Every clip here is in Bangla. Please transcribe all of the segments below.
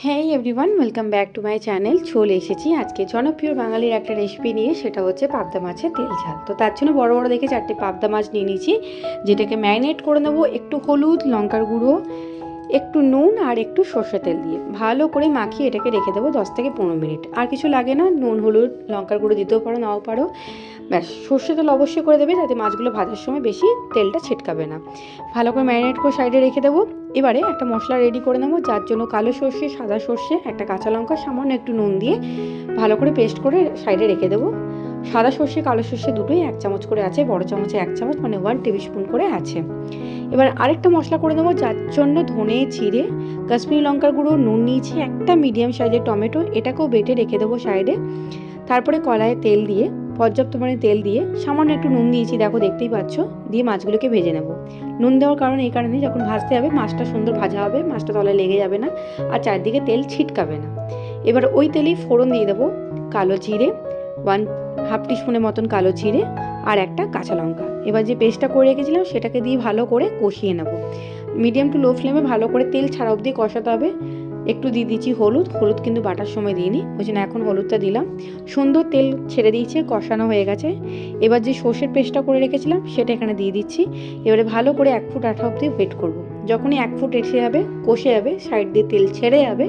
হ্যাঁ everyone, welcome back to my channel. চলে এসেছি আজকে জনপ্রিয় বাঙালির একটা রেসিপি নিয়ে, সেটা হচ্ছে পাবদা মাছের তেল ঝাল। তো তার জন্য বড় বড় দেখে 4টে পাবদা মাছ নিয়ে নিয়েছি, যেটাকে ম্যারিনেট করে নেবো একটু হলুদ, লঙ্কার গুঁড়ো, একটু নুন আর একটু সর্ষে তেল দিয়ে ভালো করে মাখিয়ে এটাকে রেখে দেবো 10 থেকে 15 মিনিট। আর কিছু লাগে না, নুন, হলুদ, লঙ্কার গুঁড়ো দিতেও পারো, নাও পারো। ব্যাস, সর্ষে তেল অবশ্যই করে দেবে, যাতে মাছগুলো ভাজার সময় বেশি তেলটা ছিটকাবে না। ভালো করে ম্যারিনেট করে সাইডে রেখে দেবো। এবারে একটা মশলা রেডি করে নেবো, যার জন্য কালো সর্ষে, সাদা সর্ষে, একটা কাঁচা লঙ্কা, সামান্য একটু নুন দিয়ে ভালো করে পেস্ট করে সাইডে রেখে দেবো। সাদা সর্ষে কালো সর্ষে দুটোই 1 চামচ করে আছে, বড় চামচে 1 চামচ, মানে 1 টেবিল স্পুন করে আছে। এবার আরেকটা মশলা করে নেবো, যার জন্য ধনে, জিরে, কাশ্মীরি লঙ্কার গুঁড়ো, নুন নিয়েছি, একটা মিডিয়াম সাইজের টমেটো, এটাকেও বেটে রেখে দেবো সাইডে। তারপরে কড়াইয়ে তেল দিয়ে, পর্যাপ্ত পরিমাণে তেল দিয়ে, সামান্য একটু নুন দিয়েছি, দেখো দেখতেই পাচ্ছ, দিয়ে মাছগুলোকে ভেজে নেব। নুন দেওয়ার কারণ এই কারণে, যখন ভাজতে হবে মাছটা সুন্দর ভাজা হবে, মাছটা তলায় লেগে যাবে না আর চারদিকে তেল ছিটকাবে না। এবার ওই তেলেই ফোড়ন দিয়ে দেবো কালো জিরে, 1/2 টিস্পুনের মতন কালো জিরে, আর একটা কাঁচা লঙ্কা। এবার যে পেস্টটা করে রেখেছিলাম সেটাকে দিয়ে ভালো করে কষিয়ে নেব। মিডিয়াম টু লো ফ্লেমে ভালো করে তেল ছাড়া অবধি কষাতে হবে। একটু দিয়ে দিচ্ছি হলুদ কিন্তু বাটার সময় দিইনি, ওই জন্য এখন হলুদটা দিলাম। সুন্দর তেল ছেড়ে দিয়েছে, কষানো হয়ে গেছে। এবার যে সর্ষের পেস্টটা করে রেখেছিলাম সেটা এখানে দিয়ে দিচ্ছি। এবারে ভালো করে 1 ফুট 8 অবধি ওয়েট করব। যখনই 1 ফুট এসে যাবে, কষে যাবে, সাইড দিয়ে তেল ছেড়ে যাবে,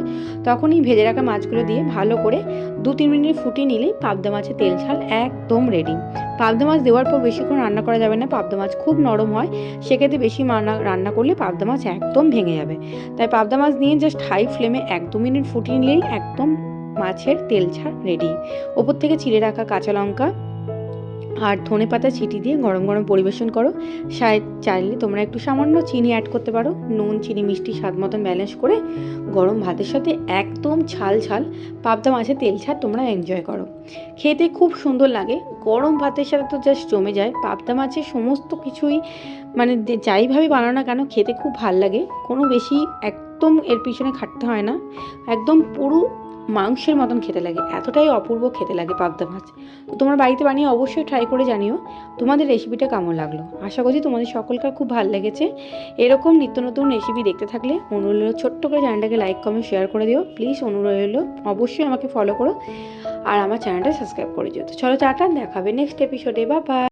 তখনই ভেজে রাখা মাছগুলো দিয়ে ভালো করে 2-3 মিনিট ফুটিয়ে নিলেই পাবদা মাছের তেল ঝাল একদম রেডি। পাবদা মাছ দেওয়ার পর বেশিক্ষণ রান্না করা যাবে না, পাবদা মাছ খুব নরম হয়, সেক্ষেত্রে বেশি রান্না করলে পাবদা মাছ একদম ভেঙে যাবে। তাই পাবদা মাছ নিয়ে জাস্ট হাই ফ্লেমে 1-2 মিনিট ফুটিয়ে নিলেই একদম মাছের তেল ঝাল রেডি। ওপর থেকে চিড়ে রাখা কাঁচা লঙ্কা আর ধনেপাতা ছিটি দিয়ে গরম গরম পরিবেশন করো। চাইলে তোমরা একটু সামান্য চিনি অ্যাড করতে পারো, নুন, চিনি, মিষ্টি স্বাদ মতন ব্যালেন্স করে গরম ভাতের সাথে একদম ঝাল ঝাল পাবদা মাছের তেল ঝাল তোমরা এনজয় করো। খেতে খুব সুন্দর লাগে, গরম ভাতের সাথে তো জাস্ট জমে যায়। পাবদা মাছের সমস্ত কিছুই মানে যাইভাবে বানানো না কেন খেতে খুব ভাল লাগে, কোনো বেশি একদম এর পিছনে খাটতে হয় না, একদম পুরো মাংসের মতন খেতে লাগে, এতটাই অপূর্ব খেতে লাগে পাবদা মাছ। তো তোমরা বাড়িতে বানিয়ে অবশ্যই ট্রাই করে জানিও তোমাদের রেসিপিটা কেমন লাগলো। আশা করছি তোমাদের সকলকার খুব ভালো লেগেছে। এরকম নিত্য নতুন রেসিপি দেখতে থাকলে অনুরোধ হলো ছোট্ট করে চ্যানেলটাকে লাইক, কমেন্ট, শেয়ার করে দিও প্লিজ। অনুরোধ হলো অবশ্যই আমাকে ফলো করো আর আমার চ্যানেলটা সাবস্ক্রাইব করে দিও। তো চলো টাটা, দেখাবে নেক্সট এপিসোডে, বাই বাই।